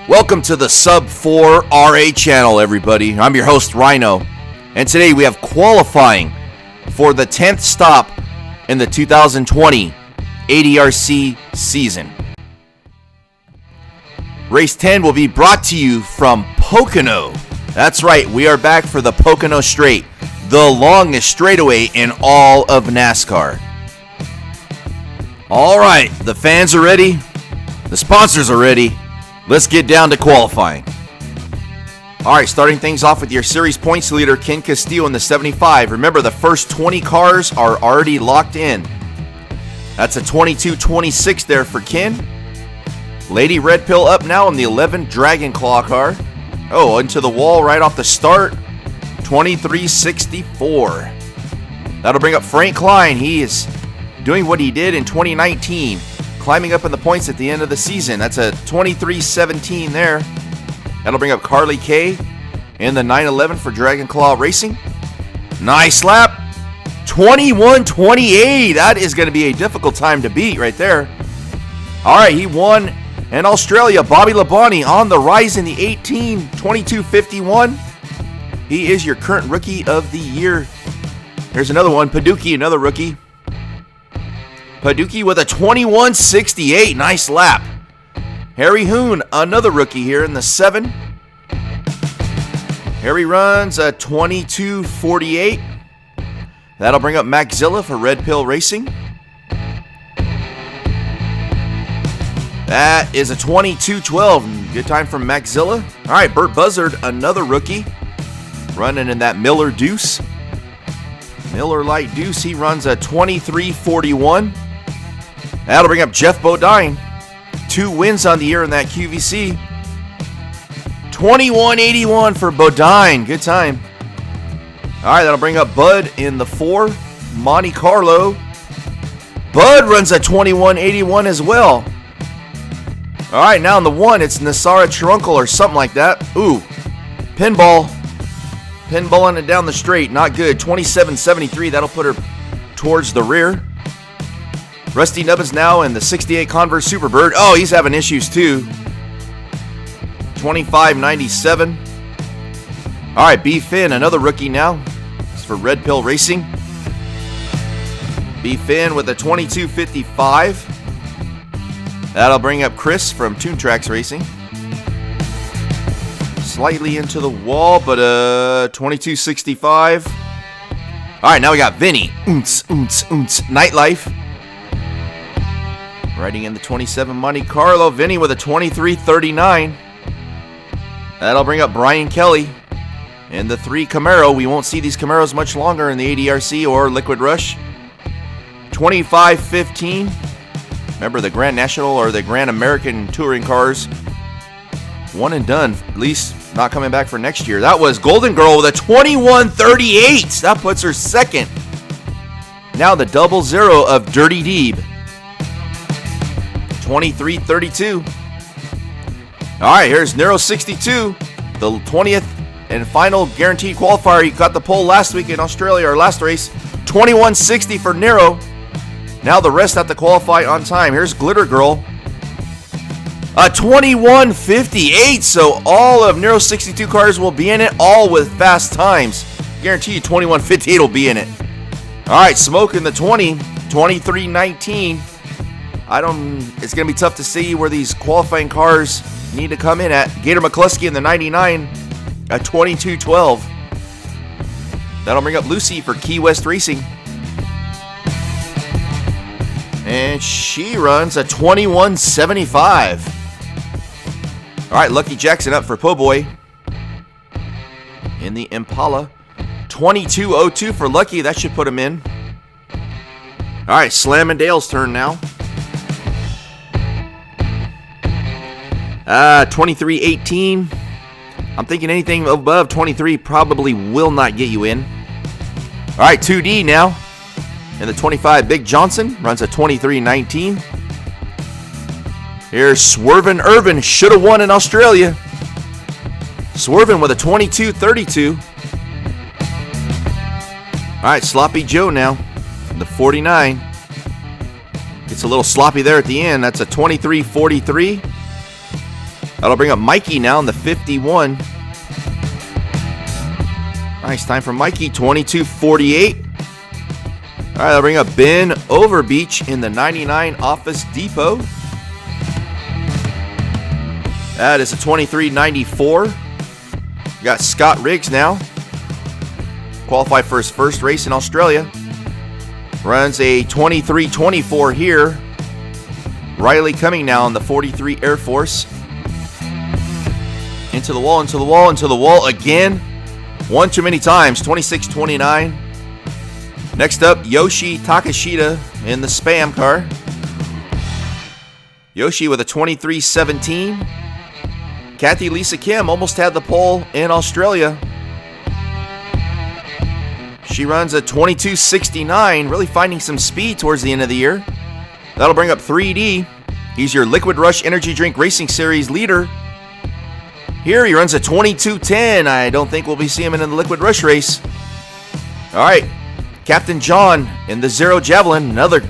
Welcome to the Sub 4 RA channel, everybody. I'm your host, Rhino, and today we have qualifying for the 10th stop in the 2020 ADRC season. Race 10 will be brought to you from Pocono. That's right, we are back for the Pocono Straight, the longest straightaway in all of NASCAR. All right, the fans are ready, the sponsors are ready. Let's get down to qualifying. All right, starting things off with your series points leader, Ken Castillo in the 75. Remember, the first 20 cars are already locked in. That's a 22-26 there for Ken. Lady Red Pill up now in the 11 Dragon Claw car. Oh, into the wall right off the start. 23-64. That'll bring up Frank Klein. He is doing what he did in 2019. Climbing up in the points at the end of the season. That's a 23-17 there. That'll bring up Carly K in the 911 for Dragon Claw Racing. Nice lap. 21-28. That is going to be a difficult time to beat right there. All right, he won in Australia. Bobby Labonte on the rise in the 18, 22-51. He is your current rookie of the year. Here's another one. Paducah, another rookie. Paducah with a 21-68. Nice lap. Harry Hoon, another rookie here in the 7. Harry runs a 22-48. That'll bring up Maxilla for Red Pill Racing. That is a 22-12. Good time from Maxilla. All right, Burt Buzzard, another rookie. Running in that Miller Deuce. Miller Light Deuce, he runs a 23-41. That'll bring up Jeff Bodine. 2 wins on the year in that QVC. 21-81 for Bodine. Good time. All right, that'll bring up Bud in the 4. Monte Carlo. Bud runs a 21-81 as well. All right, now in the 1, it's Nasara Trunkle or something like that. Ooh, pinball. Pinballing it down the straight. Not good. 27-73. That'll put her towards the rear. Rusty Nubbins now in the 68 Converse Superbird. Oh, he's having issues too. 25-97. All right, B. Finn, another rookie now. It's for Red Pill Racing. B. Finn with a 22-55. That'll bring up Chris from Toon Tracks Racing. Slightly into the wall, but 22-65. All right, now we got Vinny. Nightlife. Riding in the 27 Monte Carlo. Vinny with a 23-39. That'll bring up Brian Kelly. In the 3 Camaro. We won't see these Camaros much longer in the ADRC or Liquid Rush. 25-15. Remember the Grand National or the Grand American Touring cars. One and done. At least not coming back for next year. That was Golden Girl with a 21-38. That puts her second. Now the 00 of Dirty Deeb. 23-32. All right, here's Nero 62, the 20th and final guaranteed qualifier. He got the pole last week in Australia, or last race. 21-60 for Nero. Now the rest have to qualify on time. Here's Glitter Girl. A 21-58, so all of Nero 62 cars will be in it, all with fast times. Guarantee you 21-58 will be in it. All right, Smoke in the 20, 23-19. It's going to be tough to see where these qualifying cars need to come in at. Gator McCluskey in the 99 at 22-12. That'll bring up Lucy for Key West Racing. And she runs a 21-75. All right, Lucky Jackson up for Po Boy in the Impala. 22-02 for Lucky. That should put him in. All right, Slam and Dale's turn now. 23-18. I'm thinking anything above 23 probably will not get you in. All right, 2D now. In the 25, Big Johnson runs a 23-19. Here's Swervin' Irvin. Should have won in Australia. Swervin' with a 22-32. All right, Sloppy Joe now. In the 49. Gets a little sloppy there at the end. That's a 23-43. That'll bring up Mikey now in the 51. Nice time for Mikey, 22.48. All right, that'll bring up Ben Overbeach in the 99 Office Depot. That is a 23.94. We got Scott Riggs now. Qualified for his first race in Australia. Runs a 23.24 here. Riley Cumming now in the 43 Air Force. Into the wall, into the wall, into the wall again. One too many times, 26.29. Next up, Yoshi Takashita in the Spam car. Yoshi with a 23.17. Kathy Lisa Kim almost had the pole in Australia. She runs a 22.69, really finding some speed towards the end of the year. That'll bring up 3D. He's your Liquid Rush Energy Drink Racing Series leader. Here he runs a 22.10. I don't think we'll be seeing him in the Liquid Rush race. All right, Captain John in the Zero Javelin, another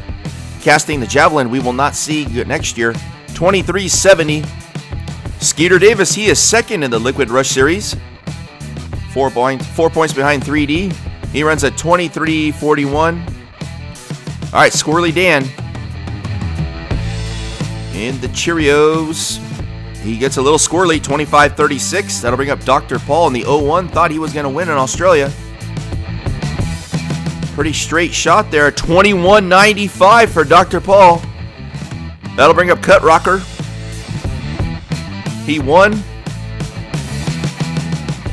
casting the Javelin we will not see next year. 23.70. Skeeter Davis, he is second in the Liquid Rush Series. 4 points behind 3D. He runs at 23.41. All right, Squirrely Dan in the Cheerios. He gets a little squirrely, 25.36. That'll bring up Dr. Paul in the 01. Thought he was going to win in Australia. Pretty straight shot there, 21.95 for Dr. Paul. That'll bring up Cut Rocker. He won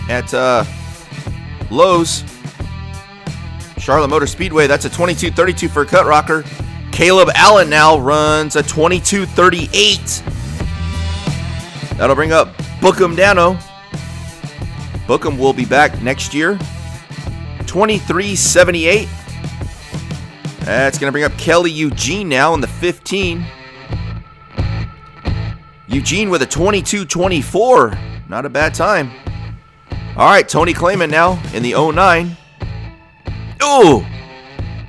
at Lowe's, Charlotte Motor Speedway. That's a 22.32 for Cut Rocker. Caleb Allen now runs a 22.38. That'll bring up Bookham Dano. Bookham will be back next year. 23.78. That's going to bring up Kelly Eugene now in the 15. Eugene with a 22.24. Not a bad time. All right, Tony Clayman now in the 09. Oh!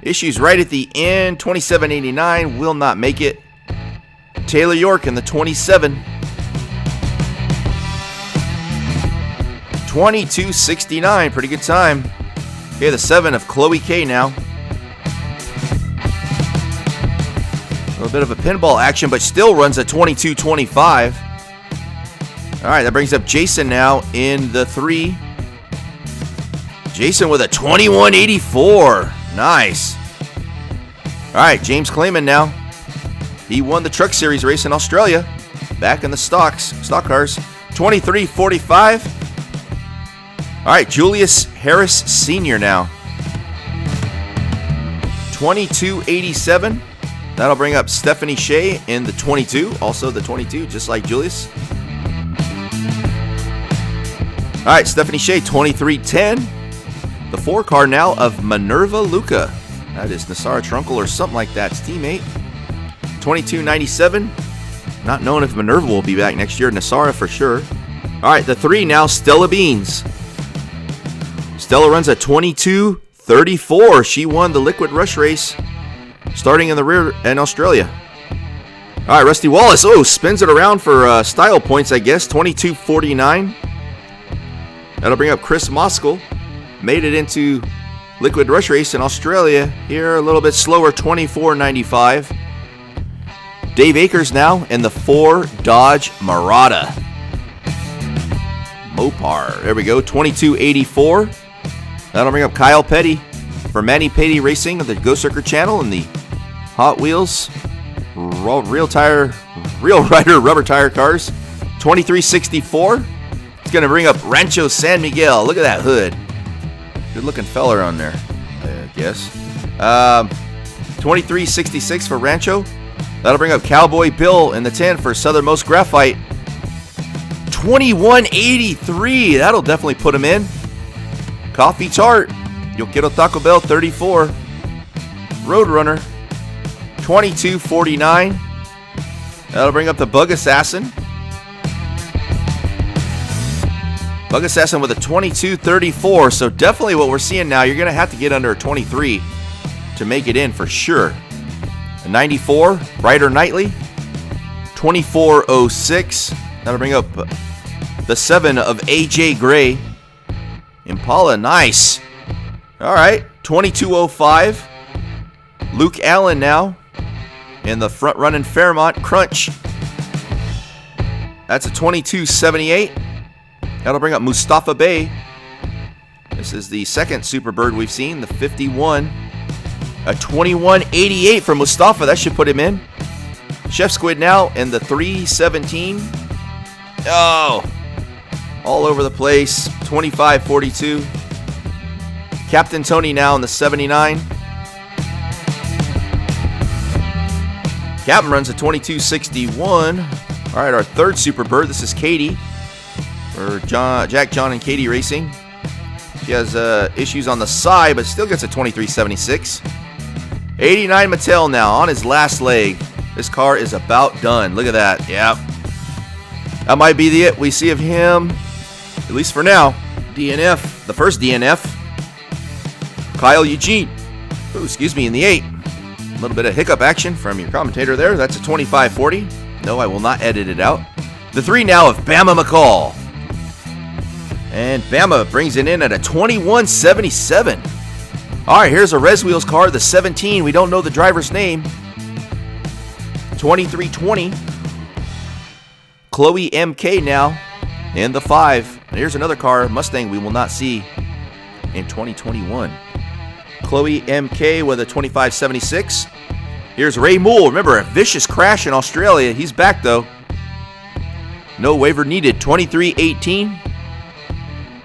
Issues right at the end. 27.89. Will not make it. Taylor York in the 27. 22.69. Pretty good time. Okay, the 7 of Chloe K now. A little bit of a pinball action, but still runs at 22.25. All right, that brings up Jason now in the 3. Jason with a 21.84. Nice. All right, James Clayman now. He won the Truck Series race in Australia. Back in the stock cars. 23.45. All right, Julius Harris Sr. now. 22.87. That'll bring up Stephanie Shea in the 22. Also the 22, just like Julius. All right, Stephanie Shea, 23.10. The 4 car now of Minerva Luca. That is Nassara Trunkle or something like that. His teammate. 22.97. Not knowing if Minerva will be back next year. Nassara for sure. All right, the 3 now, Stella Beans. Stella runs a 22.34. She won the Liquid Rush race starting in the rear in Australia. All right, Rusty Wallace. Oh, spins it around for style points, I guess. 22.49. That'll bring up Chris Moskal. Made it into Liquid Rush race in Australia. Here a little bit slower, 24.95. Dave Akers now in the 4 Dodge Murata. Mopar. There we go, 22.84. That'll bring up Kyle Petty for Manny Petty Racing of the Go Circuit channel and the Hot Wheels Real Rider rubber tire cars. 23.64. It's going to bring up Rancho San Miguel. Look at that hood. Good looking feller on there, I guess. 23.66 for Rancho. That'll bring up Cowboy Bill in the 10 for Southernmost Graphite. 21.83. That'll definitely put him in. Coffee Tart. Yo Quiero Taco Bell, 34. Roadrunner. 22.49. That'll bring up the Bug Assassin. Bug Assassin with a 22.34. So definitely what we're seeing now, you're going to have to get under a 23 to make it in for sure. A 94, Ryder Knightley. 24.06. That'll bring up the 7 of AJ Gray. Impala, nice. All right, 2205. Luke Allen now in the front running Fairmont Crunch. That's a 2278. That'll bring up Mustafa Bey. This is the second Superbird we've seen, the 51. A 2188 for Mustafa. That should put him in. Chef Squid now in the 317. Oh, all over the place. 2542. Captain Tony now in the 79. Captain runs a 2261. All right, our third Superbird. This is Katie for Jack, John, and Katie Racing. She has issues on the side, but still gets a 2376. 89 Mattel now on his last leg. This car is about done. Look at that. Yep. That might be it we see of him, at least for now. DNF, the first DNF. Kyle Eugene. Ooh, excuse me, in the 8. A little bit of hiccup action from your commentator there. That's a 2540. No, I will not edit it out. The 3 now of Bama McCall. And Bama brings it in at a 2177. All right, here's a Res Wheels car, the 17. We don't know the driver's name. 2320. Chloe MK now in the 5. And here's another car, Mustang, we will not see in 2021. Chloe MK with a 2576. Here's Ray Moole. Remember, a vicious crash in Australia. He's back, though. No waiver needed. 2318.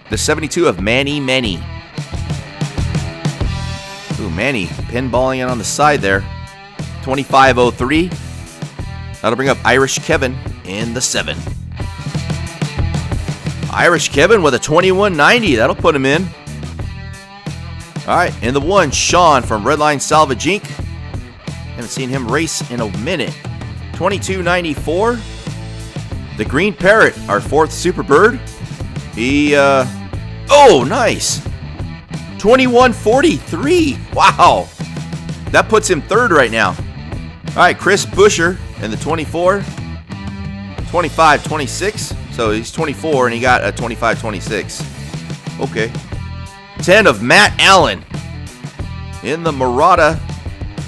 The 72 of Manny Manny. Ooh, Manny pinballing it on the side there. 2503. That'll bring up Irish Kevin in the 7. Irish Kevin with a 2190. That'll put him in. All right, in the 1, Sean from Redline Salvage Inc. Haven't seen him race in a minute. 2294. The Green Parrot, our 4th Superbird. He, oh, nice. 2143. Wow. That puts him 3rd right now. All right, Chris Busher in the 24. 2526. So he's 24 and he got a 2526. Okay. 10 of Matt Allen in the Murata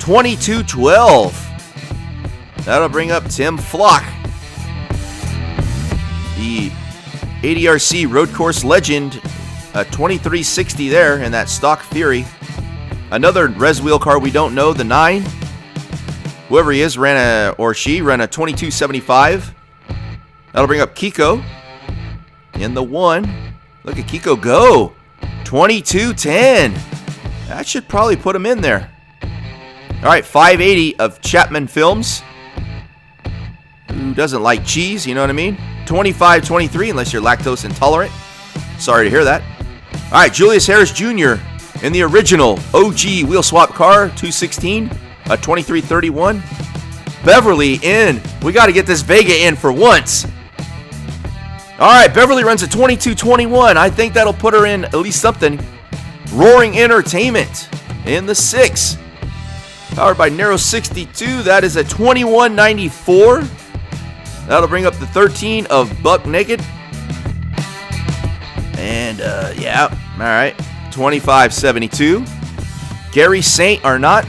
2212. That'll bring up Tim Flock. The ADRC Road Course Legend, a 2360 there in that stock Fury. Another Res Wheel car we don't know, the 9. Whoever he is ran a 2275. That'll bring up Kiko in the 1. Look at Kiko go. 2210. That should probably put him in there. All right, 580 of Chapman Films. Who doesn't like cheese, you know what I mean? 2523 unless you're lactose intolerant. Sorry to hear that. All right, Julius Harris Jr. in the original OG wheel swap car, 216, a 2331. Beverly in. We got to get this Vega in for once. All right, Beverly runs a 2221. I think that'll put her in at least something. Roaring Entertainment in the 6. Powered by Nero 62. That is a 2194. That'll bring up the 13 of Buck Naked. And, yeah, all right, 2572. Gary Saint or not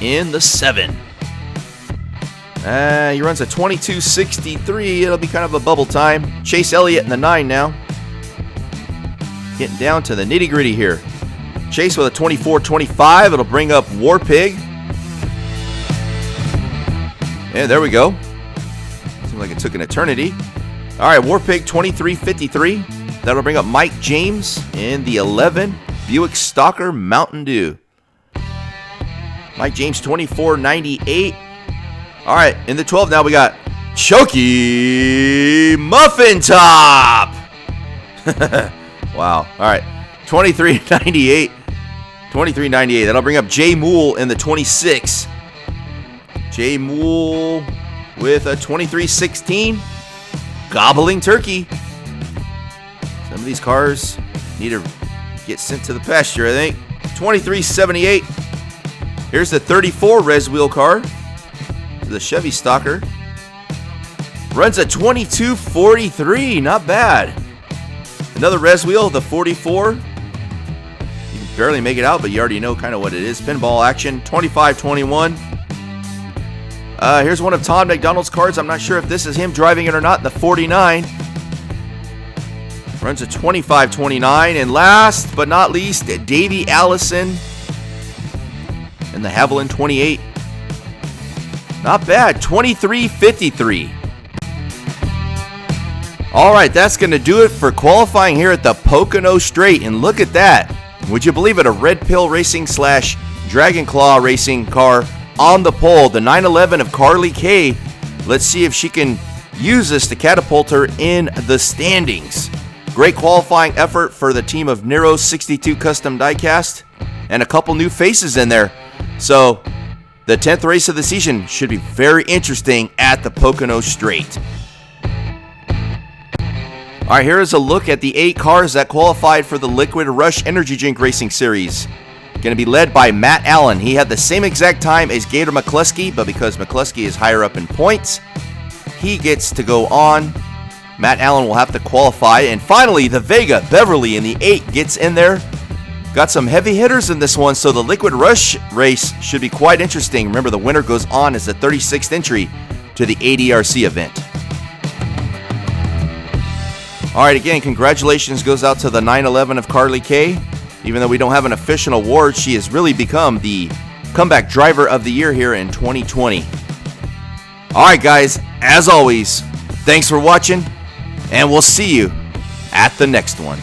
in the 7. He runs a 2263. It'll be kind of a bubble time. Chase Elliott in the 9 now. Getting down to the nitty gritty here. Chase with a 2425. It'll bring up War Pig. And there we go. Seems like it took an eternity. All right, War Pig 2353. That'll bring up Mike James in the 11. Buick Stalker Mountain Dew. Mike James 2498. All right, in the 12 now we got Chokey Muffin Top. Wow. All right, 2398. 2398. That'll bring up Jay Moole in the 26. Jay Moole with a 2316. Gobbling Turkey. Some of these cars need to get sent to the pasture, I think. 2378. Here's the 34 Res Wheel car. The Chevy Stalker. Runs a 22.43, not bad. Another res wheel, the 44. You can barely make it out, but you already know kind of what it is. Pinball action, 25.21. Here's one of Tom McDonald's cards. I'm not sure if this is him driving it or not. The 49. Runs a 25.29. And last but not least, Davey Allison and the Haviland 28. Not bad, 23.53. All right, that's going to do it for qualifying here at the Pocono Straight. And look at that. Would you believe it? A Red Pill Racing / Dragon Claw Racing car on the pole. The 911 of Carly Kay. Let's see if she can use this to catapult her in the standings. Great qualifying effort for the team of Nero 62 Custom Diecast. And a couple new faces in there. So the 10th race of the season should be very interesting at the Pocono Straight. All right, here is a look at the 8 cars that qualified for the Liquid Rush Energy Drink Racing Series. Going to be led by Matt Allen. He had the same exact time as Gator McCluskey, but because McCluskey is higher up in points, he gets to go on. Matt Allen will have to qualify. And finally, the Vega Beverly in the 8 gets in there. Got some heavy hitters in this one, so the Liquid Rush race should be quite interesting. Remember, the winner goes on as the 36th entry to the ADRC event. All right, again, congratulations goes out to the 911 of Carly Kay. Even though we don't have an official award, she has really become the comeback driver of the year here in 2020. All right, guys, as always, thanks for watching, and we'll see you at the next one.